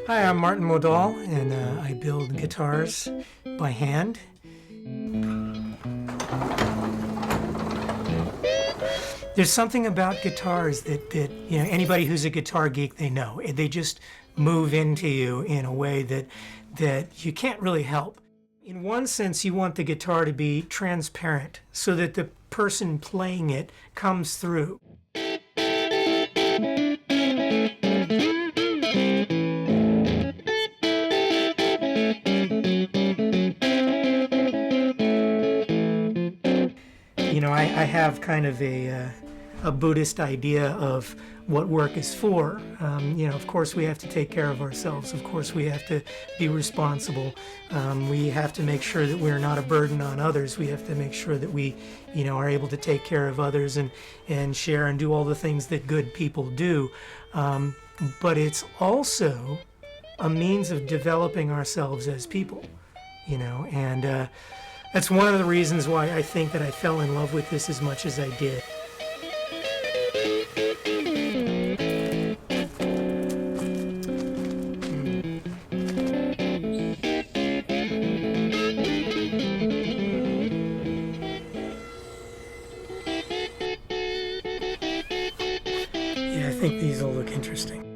Hi, I'm Martin Maudal, and I build guitars by hand. There's something about guitars that anybody who's a guitar geek, they know. They just move into you in a way that you can't really help. In one sense, you want the guitar to be transparent so that the person playing it comes through. I have kind of a Buddhist idea of what work is for. Of course we have to take care of ourselves. Of course we have to be responsible. We have to make sure that we're not a burden on others. We have to make sure that we, are able to take care of others and share and do all the things that good people do. But it's also a means of developing ourselves as people, and that's one of the reasons why I think that I fell in love with this as much as I did. Yeah, I think these will look interesting.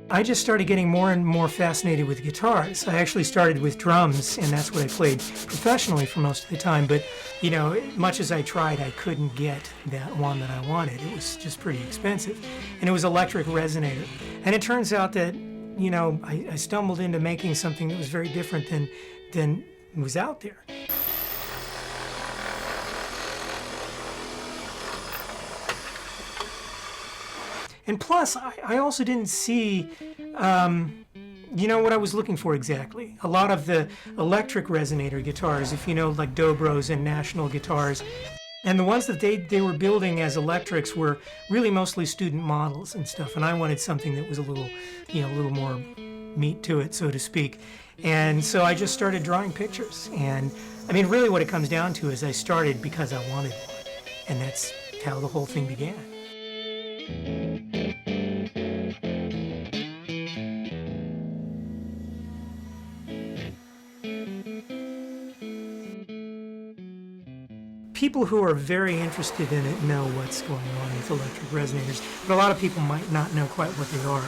I just started getting more and more fascinated with guitars. I actually started with drums, and that's what I played professionally for most of the time. But, much as I tried, I couldn't get that one that I wanted. It was just pretty expensive. And it was electric resonator. And it turns out that, I stumbled into making something that was very different than was out there. And plus, I also didn't see, what I was looking for exactly. A lot of the electric resonator guitars, if like Dobros and National guitars, and the ones that they were building as electrics were really mostly student models and stuff. And I wanted something that was a little more meat to it, so to speak. And so I just started drawing pictures. And really what it comes down to is I started because I wanted one. And that's how the whole thing began. People who are very interested in it know what's going on with electric resonators, but a lot of people might not know quite what they are.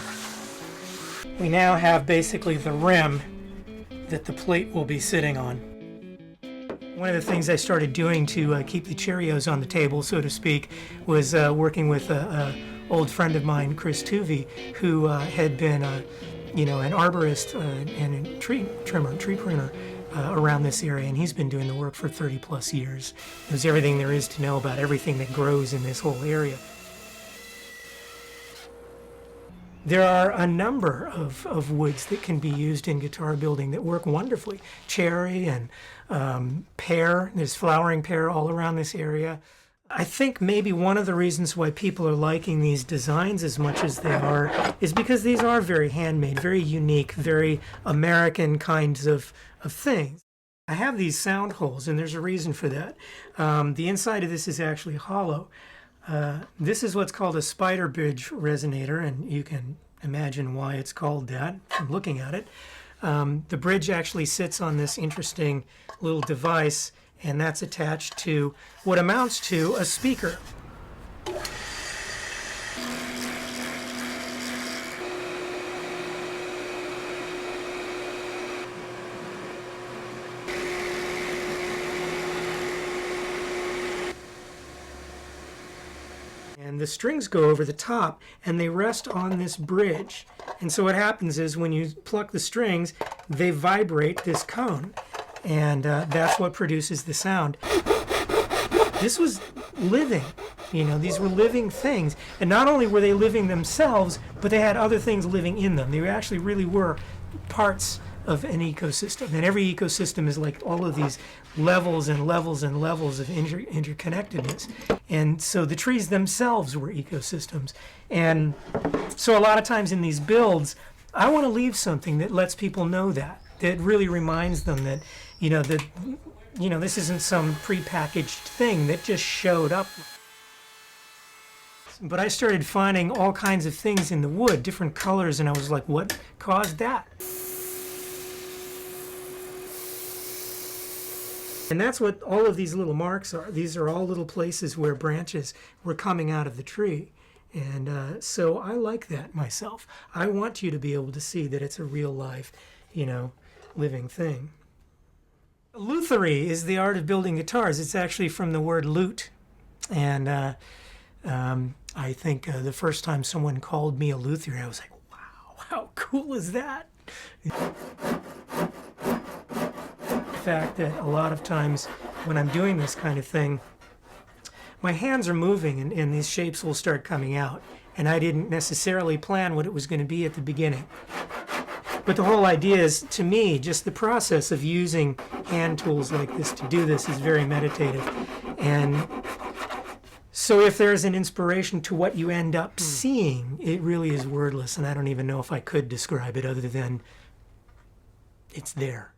We now have basically the rim that the plate will be sitting on. One of the things I started doing to keep the Cheerios on the table, so to speak, was working with an old friend of mine, Chris Tuvey, who had been an arborist and a tree pruner around this area, and he's been doing the work for 30 plus years. Knows everything there is to know about everything that grows in this whole area. There are a number of woods that can be used in guitar building that work wonderfully. Cherry and pear, there's flowering pear all around this area. I think maybe one of the reasons why people are liking these designs as much as they are is because these are very handmade, very unique, very American kinds of things. I have these sound holes, and there's a reason for that. The inside of this is actually hollow. This is what's called a spider bridge resonator, and you can imagine why it's called that from looking at it. The bridge actually sits on this interesting little device, and that's attached to what amounts to a speaker. And the strings go over the top, and they rest on this bridge. And so what happens is when you pluck the strings, they vibrate this cone. And that's what produces the sound. This was living, these were living things. And not only were they living themselves, but they had other things living in them. They actually really were parts of an ecosystem. And every ecosystem is like all of these levels and levels and levels of interconnectedness. And so the trees themselves were ecosystems. And so a lot of times in these builds, I want to leave something that lets people know that really reminds them that, this isn't some prepackaged thing that just showed up. But I started finding all kinds of things in the wood, different colors, and I was like, what caused that? And that's what all of these little marks are. These are all little places where branches were coming out of the tree. And so I like that myself. I want you to be able to see that it's a real life, living thing. Luthiery is the art of building guitars. It's actually from the word lute. And I think the first time someone called me a luthier, I was like, wow, how cool is that? The fact that a lot of times when I'm doing this kind of thing, my hands are moving and these shapes will start coming out. And I didn't necessarily plan what it was going to be at the beginning. But the whole idea is, to me, just the process of using hand tools like this to do this is very meditative. And so if there's an inspiration to what you end up seeing, it really is wordless. And I don't even know if I could describe it other than it's there.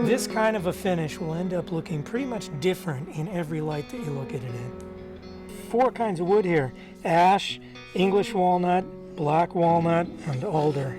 This kind of a finish will end up looking pretty much different in every light that you look at it in. 4 kinds of wood here: ash, English walnut, black walnut, and alder.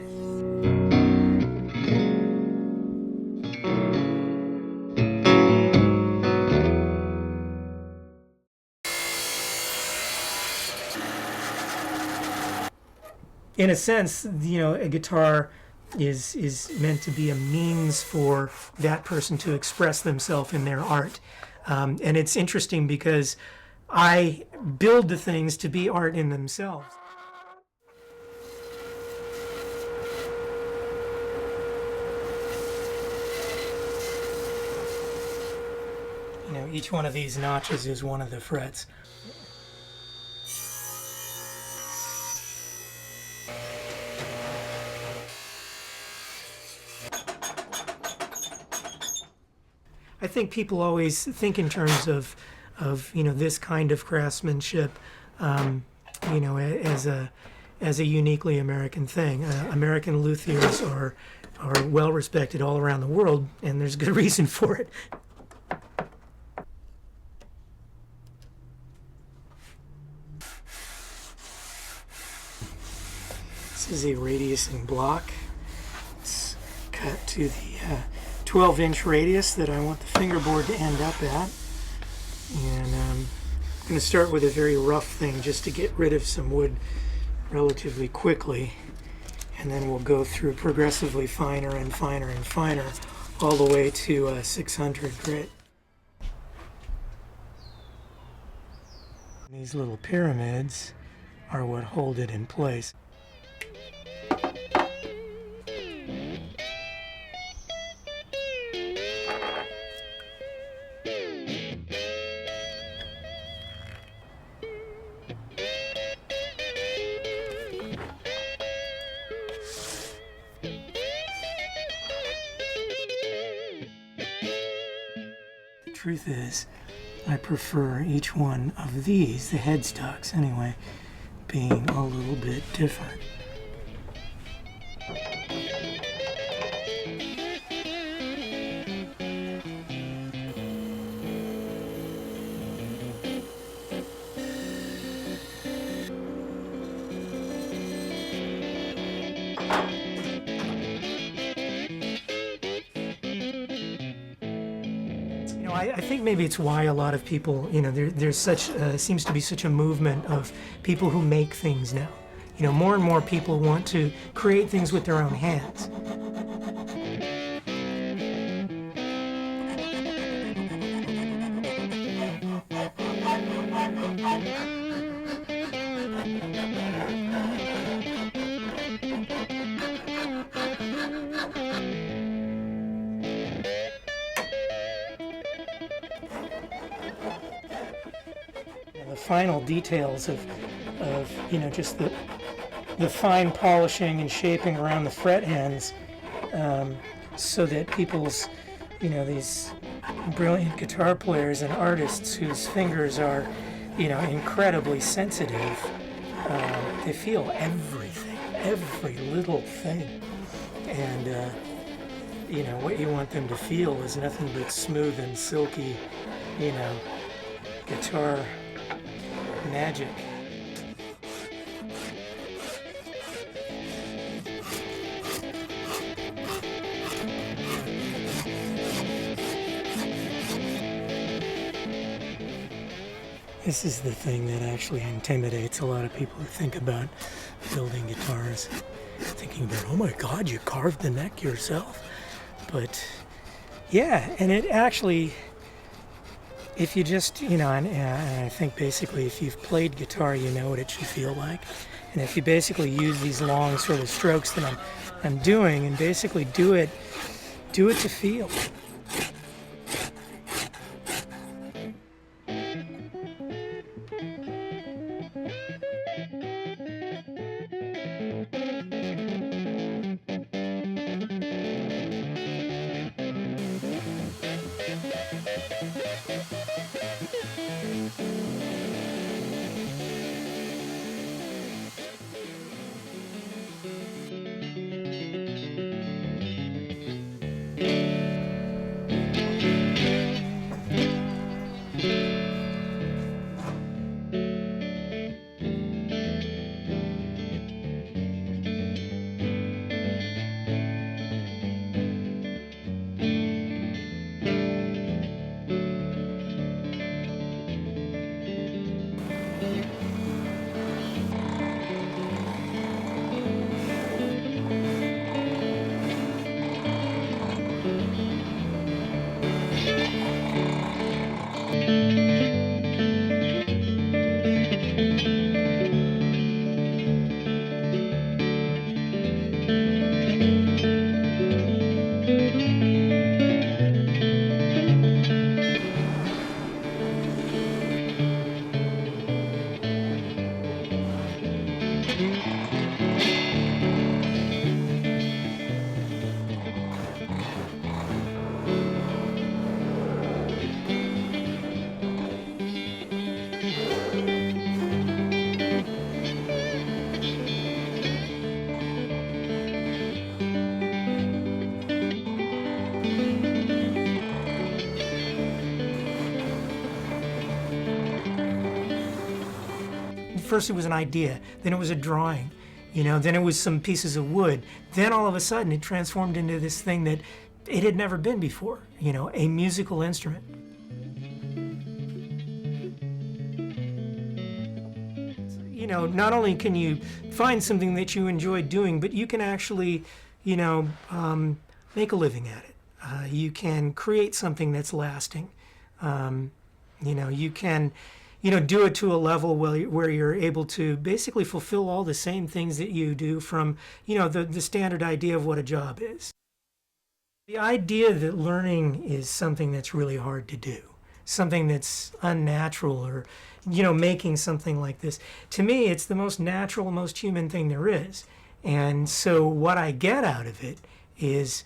In a sense, a guitar is meant to be a means for that person to express themselves in their art. And it's interesting because I build the things to be art in themselves. Each one of these notches is one of the frets. I think people always think in terms of this kind of craftsmanship, as a uniquely American thing. American luthiers are well respected all around the world, and there's good reason for it. This is a radiusing block. It's cut to the 12-inch radius that I want the fingerboard to end up at. And I'm going to start with a very rough thing just to get rid of some wood relatively quickly. And then we'll go through progressively finer and finer and finer all the way to 600 grit. These little pyramids are what hold it in place. Truth is, I prefer each one of these, the headstocks anyway, being a little bit different. I think maybe it's why a lot of people, there's seems to be such a movement of people who make things now. More and more people want to create things with their own hands. final details of just the fine polishing and shaping around the fret ends, so that people's, these brilliant guitar players and artists whose fingers are, incredibly sensitive, they feel everything, every little thing. And, what you want them to feel is nothing but smooth and silky, guitar magic. This is the thing that actually intimidates a lot of people who think about building guitars. Thinking about, oh my God, you carved the neck yourself. But yeah, and it actually, if you just, and I think basically if you've played guitar, you know what it should feel like. And if you basically use these long sort of strokes that I'm doing, and basically do it to feel. First it was an idea, then it was a drawing, then it was some pieces of wood. Then all of a sudden it transformed into this thing that it had never been before, a musical instrument. Not only can you find something that you enjoy doing, but you can actually, make a living at it. You can create something that's lasting. You can do it to a level where you're able to basically fulfill all the same things that you do from, the standard idea of what a job is. The idea that learning is something that's really hard to do, something that's unnatural, or, making something like this. To me, it's the most natural, most human thing there is. And so what I get out of it is,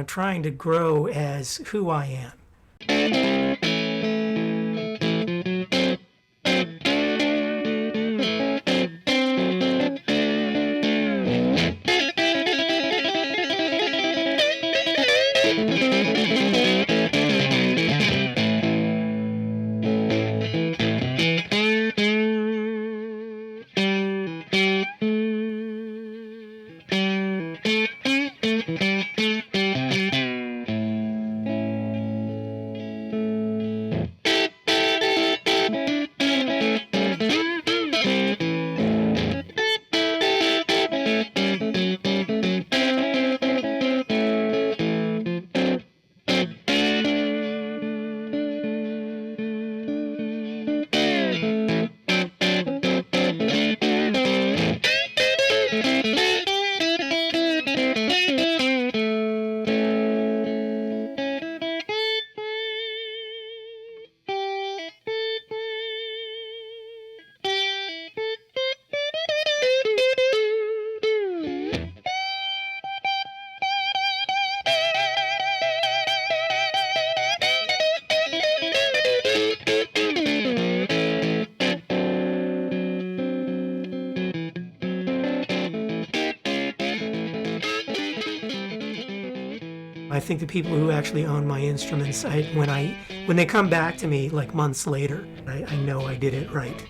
trying to grow as who I am. I think the people who actually own my instruments, when they come back to me like months later, I know I did it right.